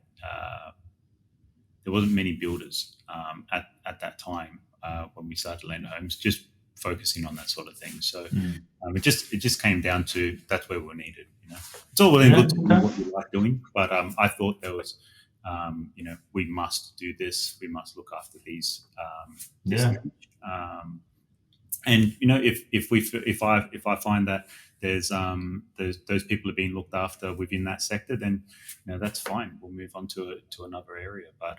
There wasn't many builders at that time when we started land homes, just focusing on that sort of thing. So it just came down to that's where we're needed. It's all well and Yeah. good to do what you like doing, but I thought there was, we must do this. We must look after these. Yeah. And if I find that there's those people are being looked after within that sector, then that's fine. We'll move on to another area. But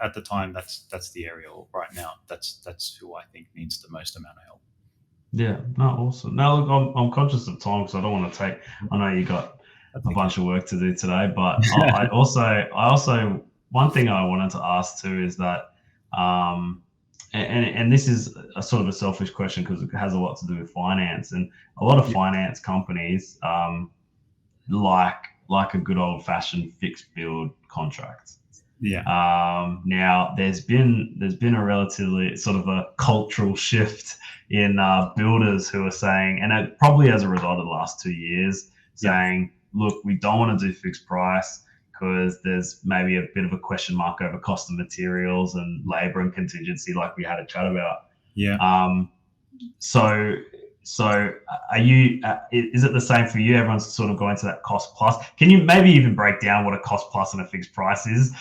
at the time, that's the area right now. That's who I think needs the most amount of help. Yeah, no, awesome. Now, look, I'm conscious of time because I don't want to take. I know you got a bunch of work to do today, but I also one thing I wanted to ask too is that, and this is a sort of a selfish question because it has a lot to do with finance, and a lot of finance companies like a good old fashioned fixed build contract. Yeah. Now there's been a relatively sort of a cultural shift in builders who are saying, and it probably as a result of the last 2 years, saying, look, we don't want to do fixed price because there's maybe a bit of a question mark over cost of materials and labor and contingency, like we had a chat about. Yeah. So are you? Is it the same for you? Everyone's sort of going to that cost plus. Can you maybe even break down what a cost plus and a fixed price is?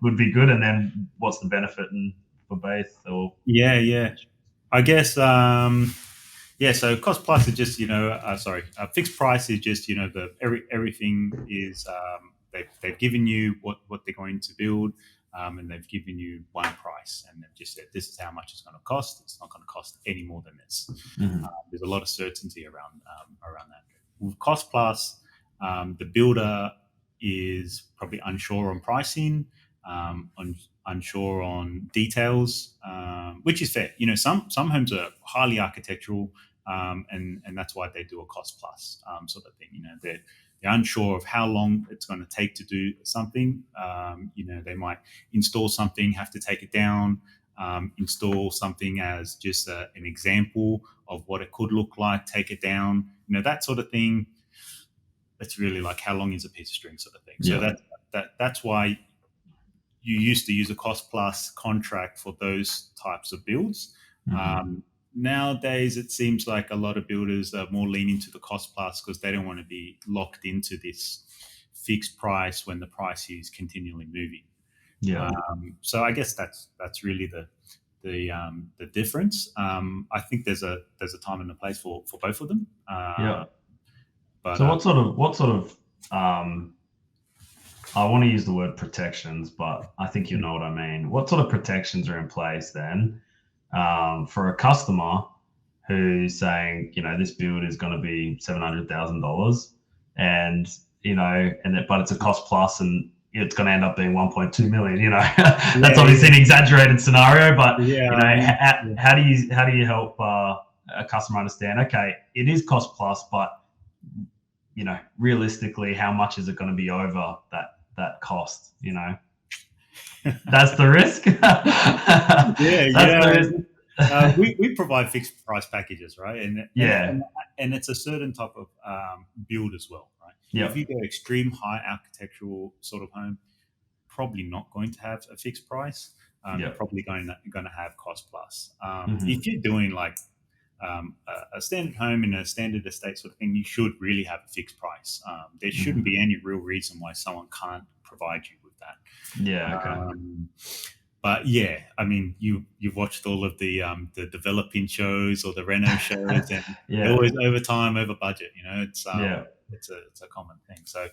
Would be good. And then what's the benefit for both? Or I guess so cost plus is just fixed price is just everything is they've given you what they're going to build, and they've given you one price, and they've just said this is how much it's going to cost. It's not going to cost any more than this. There's a lot of certainty around that. With cost plus, the builder is probably unsure on pricing, unsure on details, which is fair. Some homes are highly architectural, and that's why they do a cost plus sort of thing. They're unsure of how long it's going to take to do something. They might install something, have to take it down, install something as just an example of what it could look like, take it down, that sort of thing. That's really like how long is a piece of string sort of thing. So that's why you used to use a cost plus contract for those types of builds. Nowadays, it seems like a lot of builders are more leaning to the cost plus because they don't want to be locked into this fixed price when the price is continually moving. So I guess that's really the difference. I think there's a time and a place for both of them. But so what sort of I want to use the word protections, but I think you know what I mean. What sort of protections are in place then for a customer who's saying, this build is going to be $700,000, and but it's a cost plus, and it's going to end up being 1.2 million. That's obviously an exaggerated scenario, but how do you help a customer understand? Okay, it is cost plus, but realistically, how much is it going to be over that cost? That's the risk. The risk. We provide fixed price packages, right? And it's a certain type of build as well, right? If you go extreme high architectural sort of home, probably not going to have a fixed price. You're probably going to have cost plus. If you're doing like a standard home in a standard estate sort of thing, you should really have a fixed price. There shouldn't be any real reason why someone can't provide you with that. But I mean, you've watched all of the developing shows or the reno shows, and they're always over time, over budget. It's a common thing. So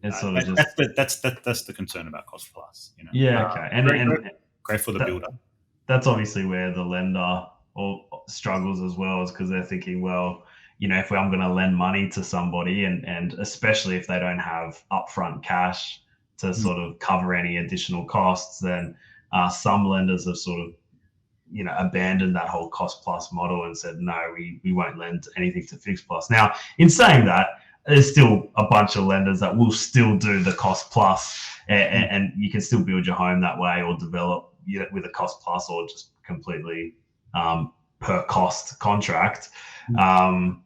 it's sort of that's the concern about cost plus. And great for the builder. That's obviously where the lender struggles as well, is because they're thinking, well, if I'm going to lend money to somebody, and especially if they don't have upfront cash to sort of cover any additional costs, then some lenders have sort of abandoned that whole cost plus model and said, no, we won't lend anything to fixed plus. Now, in saying that, there's still a bunch of lenders that will still do the cost plus, and you can still build your home that way, or develop with a cost plus, or just completely per cost contract. It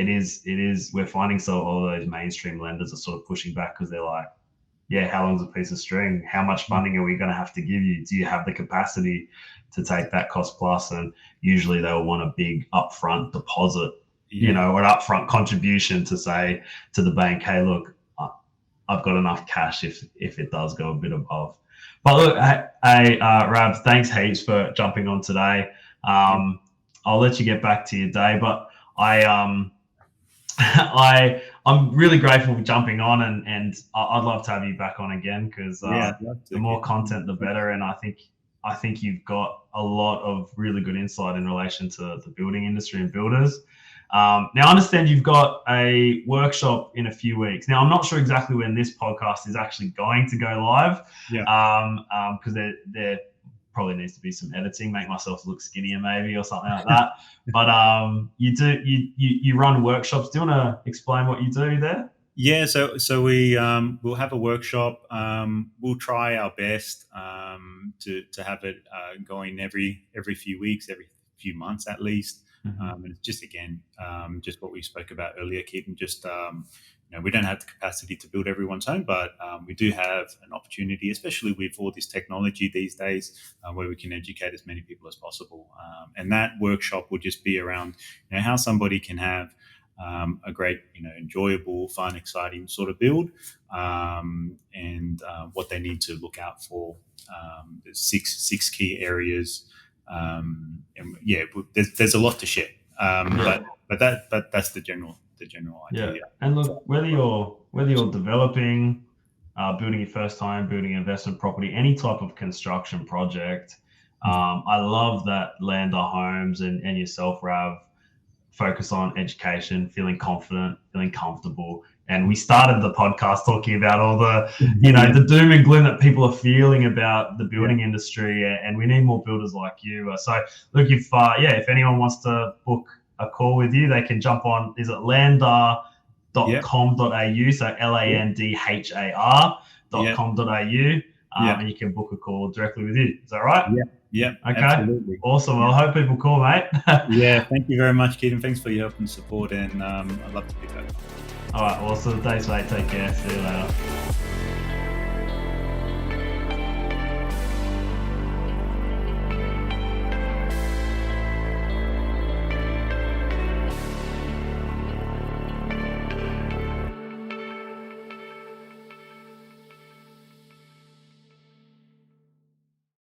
is, we're finding all those mainstream lenders are sort of pushing back, because they're like, yeah, how long's a piece of string? How much funding are we going to have to give you? Do you have the capacity to take that cost plus? And usually they'll want a big upfront deposit, or an upfront contribution to say to the bank, hey, look, I've got enough cash if it does go a bit above. But look, hey, Rav, thanks heaps for jumping on today. I'll let you get back to your day, but I'm really grateful for jumping on, and I'd love to have you back on again, because the more content, the better. And I think you've got a lot of really good insight in relation to the building industry and builders. Now, I understand you've got a workshop in a few weeks. Now, I'm not sure exactly when this podcast is actually going to go live, because there probably needs to be some editing, make myself look skinnier maybe, or something like that. But you run workshops. Do you want to explain what you do there? Yeah, so we'll have a workshop. We'll try our best to have it going every few weeks, every few months at least. And it's just, again, just what we spoke about earlier, Keaton. Just we don't have the capacity to build everyone's home, but we do have an opportunity, especially with all this technology these days, where we can educate as many people as possible. And that workshop will just be around how somebody can have a great, enjoyable, fun, exciting sort of build, and what they need to look out for. There's six key areas, and there's a lot to share. But that's the general idea. Yeah. And look, whether you're developing, building your first home, building an investment property, any type of construction project, I love that Lander Homes and yourself, Rav, focus on education, feeling confident, feeling comfortable. And we started the podcast talking about all the, the doom and gloom that people are feeling about the building industry, and we need more builders like you. So look, if anyone wants to book a call with you, they can jump on, is it lander.com.au, so landhar.com.au, and you can book a call directly with you. Is that right? Yeah. Okay. Absolutely. Awesome. Well, I hope people call, mate. Yeah. Thank you very much, Keaton. Thanks for your help and support, and I'd love to be back. All right. Awesome. Thanks, mate. Take care. See you later.